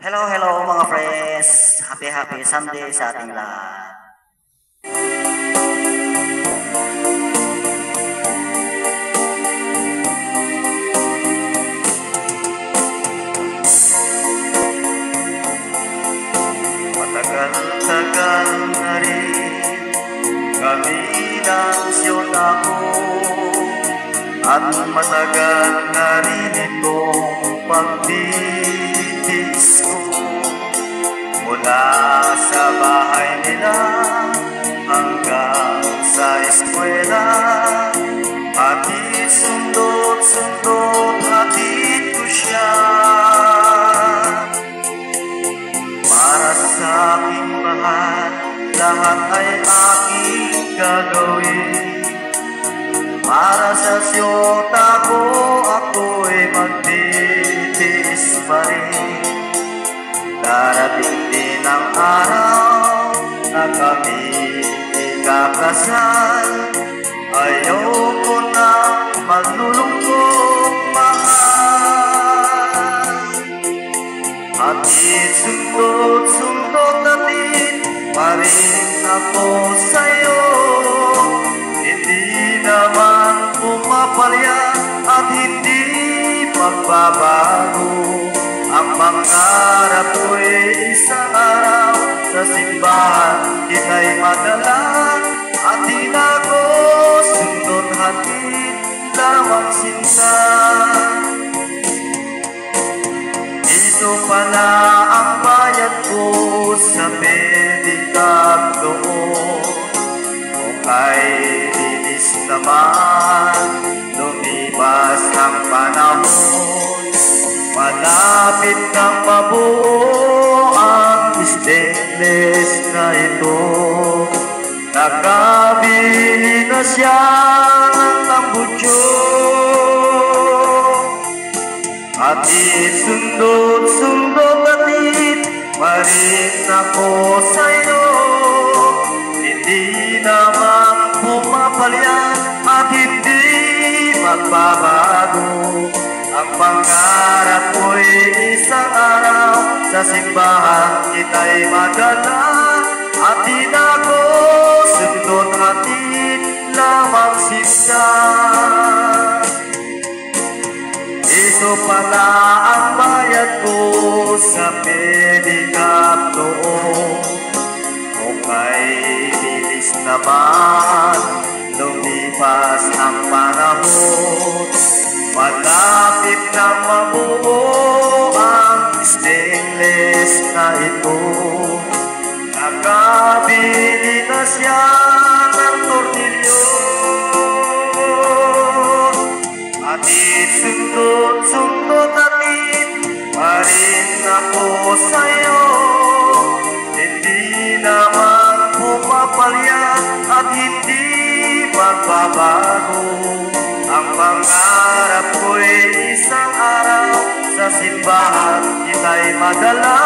Hello, hello mga friends! Happy Sunday sa ating lahat. Matagal-tagal na rin kami nagsiyonako at matagal na rin itong pagtitis ko. Mula sa bahay nila hanggang sa eskwela, hatid sundot, hatid ko siya. Para sa aking mahal, lahat ay aking gagawin. Para sa siyota ko, ako'y magtitiis pa rin. Darating din ang araw na kami ikakasal. Ayoko nang maglulungkot, mahal. Hatid sundot natin pa rin ako sa'yo. Hindi naman pumapalya at hindi magbabago. Ang pangarap ko'y isang araw sa simbahan kita'y madala. At di na ko sundot hatid lamang sinta. Ito pala ang bayad ko sa pedicab doon. O kay linis naman, lumipas ang panahon. Malapit nang mabuo ang stainless na ito. Nakabili na siya ng tambutso. Hatid sundot natin pa rin ako sa'yo. Hindi naman pumapalyan at hindi magbabago. Ang pangarap ko'y isang araw sa simbahan kita'y madala. At di na ko sundot hatid lamang sinta. Ito pala ang bayad ko sa pedicab doon. Kung may bilis naman, lumipas ang panahon. Malapit na mabuo ang stainless na ito. Nakabili na siya ng tornilyo. Hatid sundot natin pa rin ako sa'yo. Hindi naman pumapalya at hindi magbabago. Ang pangarap ko'y isang araw sa simbahan kita'y madala.